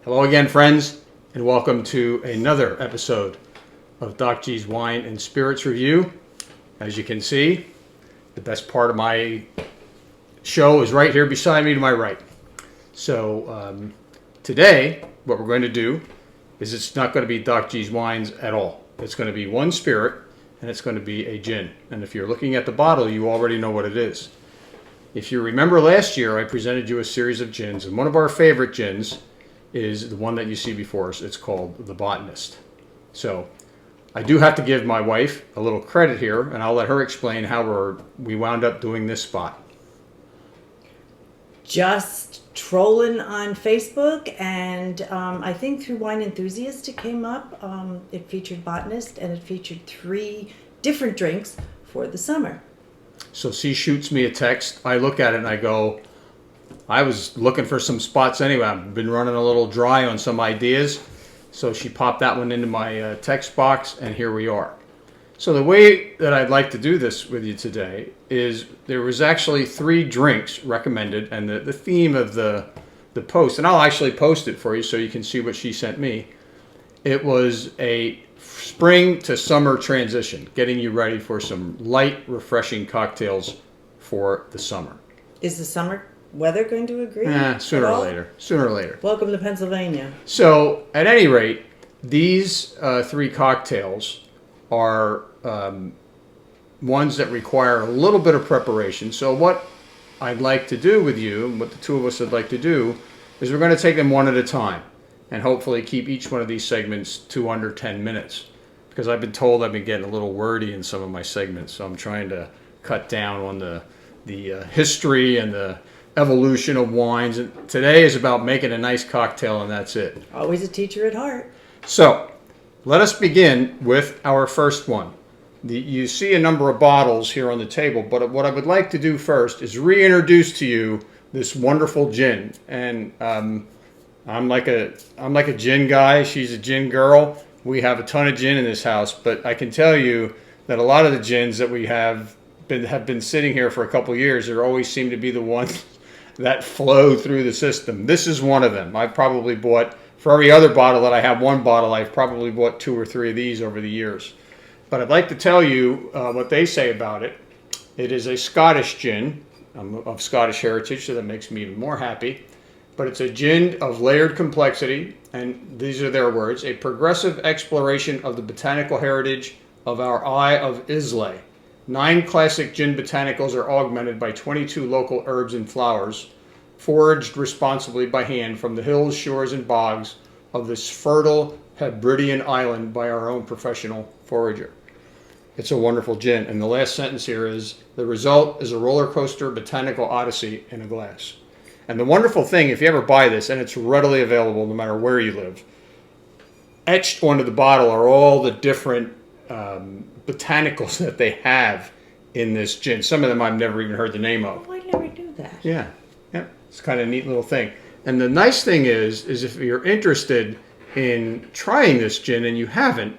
Hello again, friends, and welcome to another episode of Doc G's Wine and Spirits Review. As you can see, the best part of my show is right here beside me to my right. So today, what we're going to do is it's not going to be Doc G's Wines at all. It's going to be one spirit, and it's going to be a gin. And if you're looking at the bottle, you already know what it is. If you remember last year, I presented you a series of gins, and one of our favorite gins is the one that you see before us. It's called the Botanist. So I do have to give my wife a little credit here, and I'll let her explain how we wound up doing this spot. Just trolling on Facebook, and I think through Wine Enthusiast it came up. It featured Botanist, and it featured 3 different drinks for the summer. So she shoots me a text. I look at it and I go, I was looking for some spots anyway. I've been running a little dry on some ideas. So she popped that one into my text box, and here we are. So the way that I'd like to do this with you today is there was actually 3 drinks recommended, and the theme of the post, and I'll actually post it for you so you can see what she sent me. It was a spring to summer transition, getting you ready for some light, refreshing cocktails for the summer. Is the summer weather going to agree? Sooner or later. Welcome to Pennsylvania. So, at any rate, these 3 cocktails are ones that require a little bit of preparation. So what I'd like to do with you, and what the two of us would like to do, is we're going to take them one at a time and hopefully keep each one of these segments to under 10 minutes. Because I've been told I've been getting a little wordy in some of my segments, so I'm trying to cut down on the history and the evolution of wines. And today is about making a nice cocktail, and that's it. Always a teacher at heart. So, let us begin with our first one. You see a number of bottles here on the table, but what I would like to do first is reintroduce to you this wonderful gin. And I'm like a gin guy. She's a gin girl. We have a ton of gin in this house, but I can tell you that a lot of the gins that we have been sitting here for a couple of years, there always seem to be the ones that flow through the system. This is one of them. I've probably bought, for every other bottle that I have one bottle, I've probably bought 2 or 3 of these over the years. But I'd like to tell you what they say about it. It is a Scottish gin. I'm of Scottish heritage, so that makes me even more happy. But it's a gin of layered complexity, and these are their words: a progressive exploration of the botanical heritage of our Eye of Islay. 9 classic gin botanicals are augmented by 22 local herbs and flowers, foraged responsibly by hand from the hills, shores, and bogs of this fertile Hebridean island by our own professional forager. It's a wonderful gin. And the last sentence here is, the result is a roller coaster botanical odyssey in a glass. And the wonderful thing, if you ever buy this, and it's readily available no matter where you live, etched onto the bottle are all the different botanicals that they have in this gin. Some of them I've never even heard the name of. Oh, I never knew that. Yeah. It's kind of a neat little thing. And the nice thing is if you're interested in trying this gin and you haven't,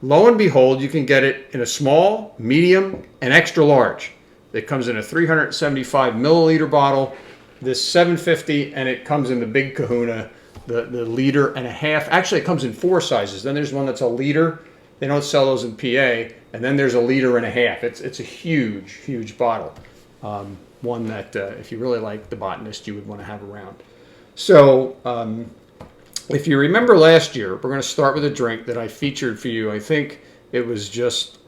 lo and behold, you can get it in a small, medium, and extra large. It comes in a 375 milliliter bottle, this 750, and it comes in the big kahuna, the liter and a half. Actually, it comes in 4 sizes. Then there's one that's a liter. They don't sell those in PA. And then there's a liter and a half. It's a huge, huge bottle. One that, if you really like the Botanist, you would want to have around. So, if you remember last year, we're going to start with a drink that I featured for you. I think it was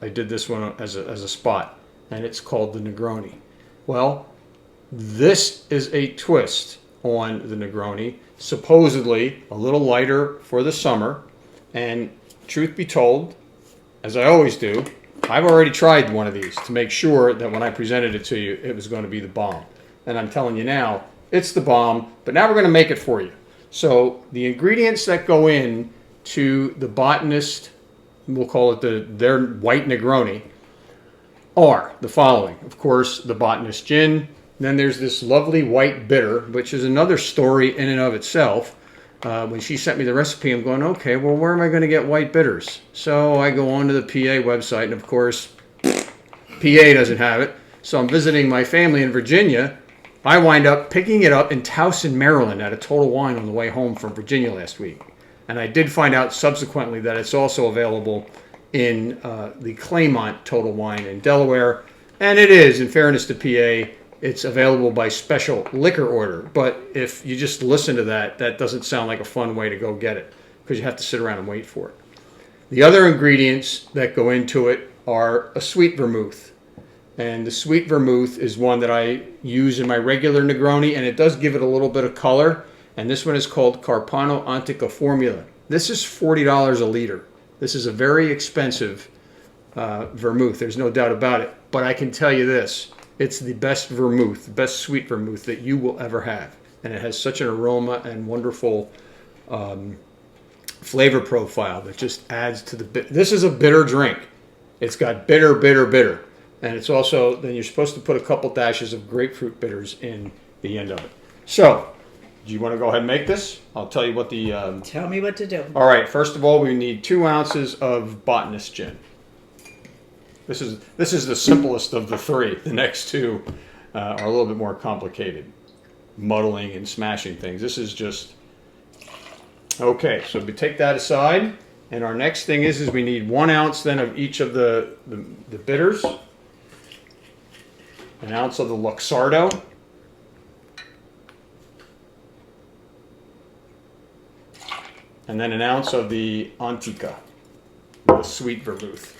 I did this one as a spot, and it's called the Negroni. Well, this is a twist on the Negroni, supposedly a little lighter for the summer. And truth be told, as I always do, I've already tried one of these to make sure that when I presented it to you, it was going to be the bomb. And I'm telling you now, it's the bomb, but now we're going to make it for you. So the ingredients that go in to the Botanist, we'll call it their white Negroni, are the following. Of course, the Botanist gin. Then there's this lovely white bitter, which is another story in and of itself. When she sent me the recipe, I'm going, okay, well, where am I going to get white bitters? So I go onto the PA website, and of course, PA doesn't have it. So I'm visiting my family in Virginia, I wind up picking it up in Towson, Maryland at a Total Wine on the way home from Virginia last week. And I did find out subsequently that it's also available in the Claymont Total Wine in Delaware. And it is, in fairness to PA, it's available by special liquor order. But if you just listen to that, that doesn't sound like a fun way to go get it because you have to sit around and wait for it. The other ingredients that go into it are a sweet vermouth. And the sweet vermouth is one that I use in my regular Negroni, and it does give it a little bit of color. And this one is called Carpano Antica Formula. This is $40 a liter. This is a very expensive vermouth. There's no doubt about it. But I can tell you this. It's the best vermouth, the best sweet vermouth that you will ever have. And it has such an aroma and wonderful flavor profile that just adds to the bit. This is a bitter drink. It's got bitter, bitter, bitter. And it's also, then you're supposed to put a couple dashes of grapefruit bitters in the end of it. So, do you want to go ahead and make this? I'll tell you what the... Tell me what to do. All right, first of all, we need 2 ounces of Botanist gin. This is the simplest of the 3. The next 2 are a little bit more complicated. Muddling and smashing things. This is just... Okay, so we take that aside. And our next thing is we need 1 ounce then of each of the bitters. An ounce of the Luxardo. And then an ounce of the Antica, the sweet vermouth.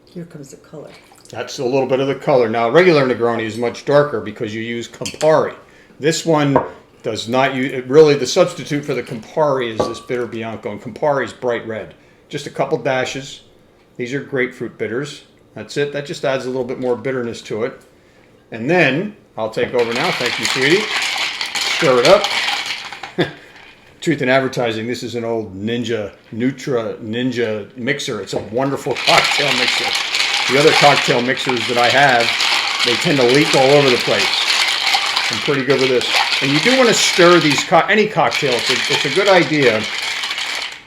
Here comes the color. That's a little bit of the color. Now, regular Negroni is much darker because you use Campari. This one does not use, it really, the substitute for the Campari is this bitter Bianco, and Campari is bright red. Just a couple dashes. These are grapefruit bitters. That's it. That just adds a little bit more bitterness to it. And then, I'll take over now. Thank you, sweetie. Stir it up. Truth in advertising, this is an old Ninja mixer. It's a wonderful cocktail mixer. The other cocktail mixers that I have, they tend to leak all over the place. I'm pretty good with this. And you do want to stir these, any cocktail. It's a good idea,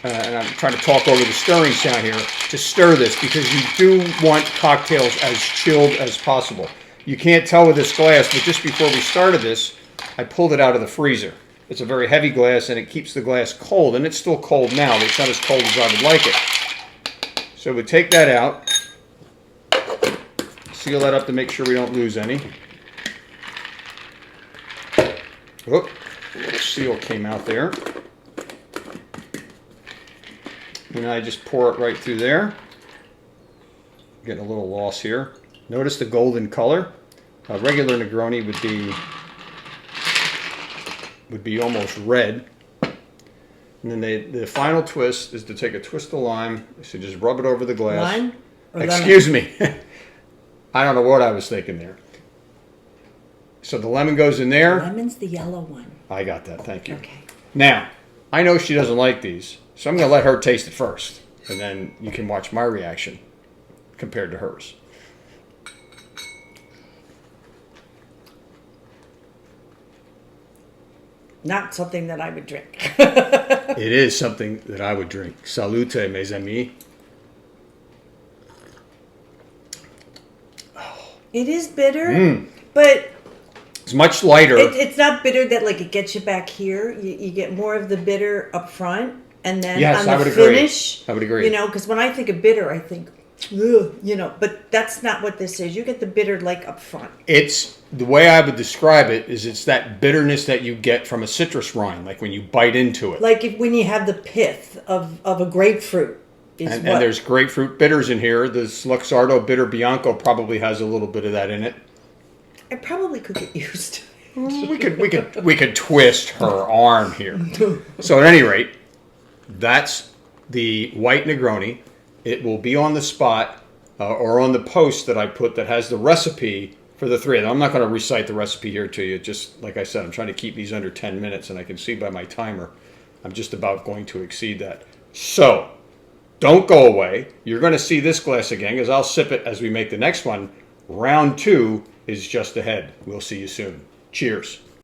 and I'm trying to talk over the stirring sound here, to stir this because you do want cocktails as chilled as possible. You can't tell with this glass, but just before we started this, I pulled it out of the freezer. It's a very heavy glass, and it keeps the glass cold, and it's still cold now, but it's not as cold as I would like it. So we take that out, seal that up to make sure we don't lose any. Whoop, a little seal came out there. And I just pour it right through there. Getting a little loss here. Notice the golden color. A regular Negroni would be almost red. And then the final twist is to take a twist of lime. So just rub it over the glass. Lime or Excuse me. I don't know what I was thinking there. So the lemon goes in there. Lemon's the yellow one. I got that. Thank you. Okay. Now, I know she doesn't like these, so I'm going to let her taste it first. And then you can watch my reaction compared to hers. Not something that I would drink. It is something that I would drink. Salute, mes amis. It is bitter, but it's much lighter. it's not bitter that like it gets you back here. You get more of the bitter up front, and then Yes, on I the would agree. finish, I would agree. You know, because when I think of bitter, I think, ugh, you know, but that's not what this is. You get the bitter like up front. It's the way I would describe it is it's that bitterness that you get from a citrus rind, like when you bite into it. Like when you have the pith of a grapefruit. And there's grapefruit bitters in here. This Luxardo Bitter Bianco probably has a little bit of that in it. I probably could get used. We could twist her arm here. So at any rate, that's the white Negroni. It will be on the spot or on the post that I put that has the recipe for the 3 of them. I'm not going to recite the recipe here to you. Just like I said, I'm trying to keep these under 10 minutes, and I can see by my timer I'm just about going to exceed that. So don't go away. You're going to see this glass again because I'll sip it as we make the next one. Round 2 is just ahead. We'll see you soon. Cheers.